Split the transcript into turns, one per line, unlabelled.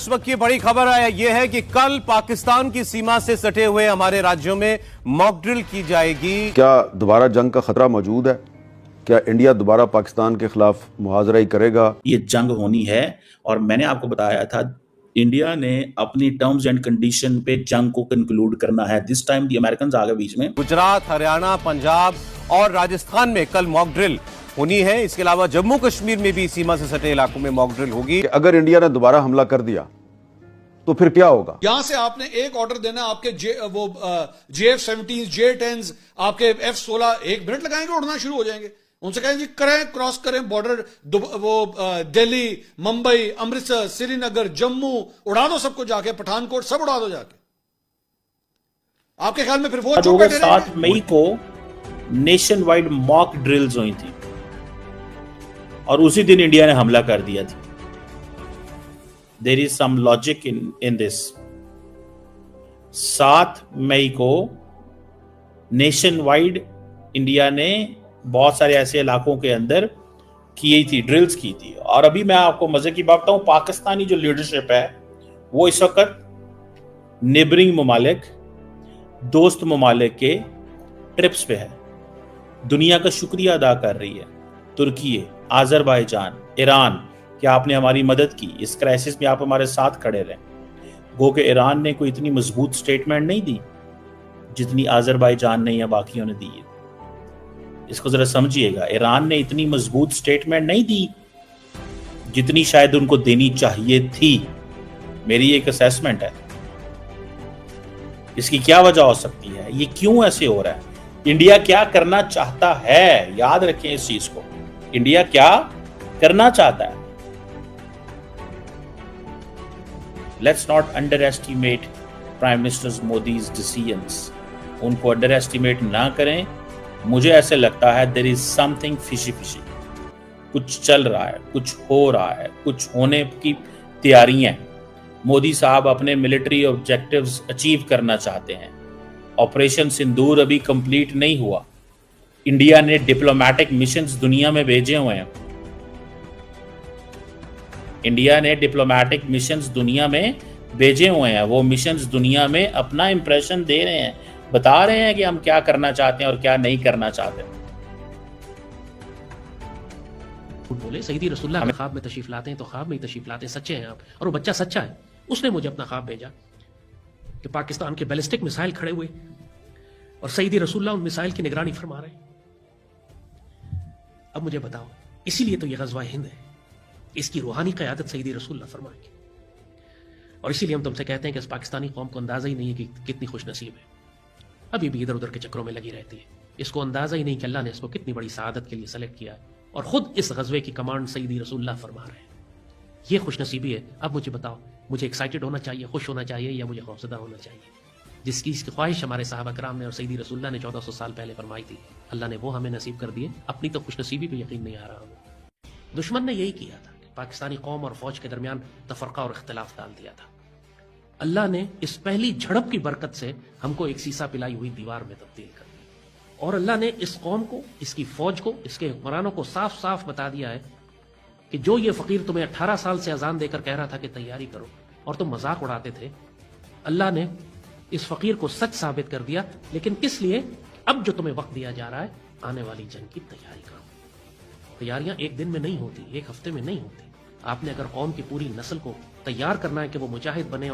इस वक्त की बड़ी खबर यह है कि कल पाकिस्तान की सीमा से सटे हुए हमारे राज्यों में मॉक ड्रिल की जाएगी।
क्या दोबारा जंग का खतरा मौजूद है? क्या इंडिया दोबारा पाकिस्तान के खिलाफ मुहाजरा करेगा?
ये जंग होनी है और मैंने आपको बताया था इंडिया ने अपनी टर्म्स एंड कंडीशन पे जंग को कंक्लूड करना है। दिस टाइम दी अमेरिकन आ गए बीच में।
गुजरात, हरियाणा, पंजाब और राजस्थान में कल मॉक ड्रिल होनी है। इसके अलावा जम्मू कश्मीर में भी सीमा से सटे इलाकों में मॉक ड्रिल होगी।
अगर इंडिया ने दोबारा हमला कर दिया तो फिर क्या होगा?
यहां से आपने एक ऑर्डर देना, आपके JF-17, J-10, आपके F-16 1 मिनट लगाएंगे उड़ना शुरू हो जाएंगे। उनसे कहें जी करें, क्रॉस करें बॉर्डर, दिल्ली, मुंबई, अमृतसर, श्रीनगर, जम्मू, उड़ा दो सबको जाके, पठानकोट सब उड़ा दो जाके। आपके ख्याल में फिर वो
7 मई को नेशन वाइड मॉक ड्रिल्स हुई थी और उसी दिन इंडिया ने हमला कर दिया था। There is some logic in this. 7 मई को नेशन वाइड इंडिया ने बहुत सारे ऐसे इलाकों के अंदर की थी, ड्रिल्स की थी। और अभी मैं आपको मजे की बात बताऊं, पाकिस्तानी जो लीडरशिप है वो इस वक्त नेबरिंग ममालिक, दोस्त ममालिक के ट्रिप्स पे है, दुनिया का शुक्रिया अदा कर रही है। तुर्की, आजरबाईजान, ईरान, क्या आपने हमारी मदद की, इस क्राइसिस में आप हमारे साथ खड़े रहे। गो के ईरान ने कोई इतनी मजबूत स्टेटमेंट नहीं दी जितनी आजरबाईजान ने या बाकियों ने दी है। इसको जरा समझिएगा, ईरान ने इतनी मजबूत स्टेटमेंट नहीं दी जितनी शायद उनको देनी चाहिए थी। मेरी एक असेसमेंट है। इसकी क्या वजह हो सकती है, ये क्यों ऐसे हो रहा है, इंडिया क्या करना चाहता है? याद रखें इस चीज को, इंडिया क्या करना चाहता है। Let's not underestimate prime minister Modi's decisions. उनको अंडर एस्टिमेट ना करें। मुझे ऐसे लगता है there is something fishy fishy, कुछ चल रहा है, कुछ हो रहा है, कुछ होने की तैयारियां हैं। मोदी साहब अपने मिलिट्री ऑब्जेक्टिव्स अचीव करना चाहते हैं। ऑपरेशन सिंदूर अभी कंप्लीट नहीं हुआ। इंडिया ने डिप्लोमेटिक मिशंस दुनिया में भेजे हुए हैं। इंडिया ने डिप्लोमेटिक मिशंस दुनिया में भेजे हुए हैं। वो मिशंस दुनिया में अपना इंप्रेशन दे रहे हैं, बता रहे हैं कि हम क्या करना चाहते हैं और क्या नहीं करना चाहते।
बोले सईदी रसूलुल्लाह ख्वाब में तशरीफ लाते हैं तो ख्वाब में ही तशरीफ लाते हैं, सच्चे हैं आप। और वो बच्चा सच्चा है, उसने मुझे अपना ख्वाब भेजा कि पाकिस्तान के बैलिस्टिक मिसाइल खड़े हुए और सईदी रसूलुल्लाह उन मिसाइल की निगरानी फरमा रहे हैं। अब मुझे बताओ, इसीलिए तो ये गज़वा हिंद है, इसकी रूहानी क़यादत सईदी रसूलुल्लाह फरमाएंगे। और इसीलिए हम तुमसे कहते हैं कि इस पाकिस्तानी कौम को अंदाजा ही नहीं है कि कितनी खुशनसीब है, अभी भी इधर उधर के चक्रों में लगी रहती है। इसको अंदाजा ही नहीं कि अल्लाह ने इसको कितनी बड़ी सआदत के लिए सेलेक्ट किया है और खुद इस गज़वे की कमांड सईदी रसूलुल्लाह फरमा रहे हैं। ये खुशनसीबी है। अब मुझे बताओ, मुझे एक्साइटेड होना चाहिए, खुश होना चाहिए, या मुझे खौफजदा होना चाहिए? जिसकी इसकी ख्वाहिश हमारे साहबा कराम ने और सईदी रसूलुल्लाह ने 1400 साल पहले फरमाई थी, अल्लाह ने वो हमें नसीब कर दिए। अपनी तो खुशनसीबी पे यकीन नहीं आ रहा हमें। दुश्मन ने यही किया था कि पाकिस्तानी कौम और फौज के दरमियान तफरका और इख्तिलाफ डाल दिया था। अल्लाह ने इस पहली झड़प की बरकत से हमको एक सीसा पिलाई हुई दीवार में तब्दील कर दिया। और अल्लाह ने इस कौम को, इसकी फौज को, इसके हुक्मरानों को साफ साफ बता दिया है कि जो ये फकीर तुम्हें 18 साल से अजान देकर कह रहा था कि तैयारी करो और तुम मजाक उड़ाते थे, अल्लाह ने इस फकीर को सच साबित कर दिया। लेकिन किस लिए? अब जो तुम्हें वक्त दिया जा रहा है, आने वाली जंग की तैयारी करो। तैयारियां एक दिन में नहीं होती, एक हफ्ते में नहीं होती। आपने अगर कौम की पूरी नस्ल को तैयार करना है कि वो मुजाहिद बने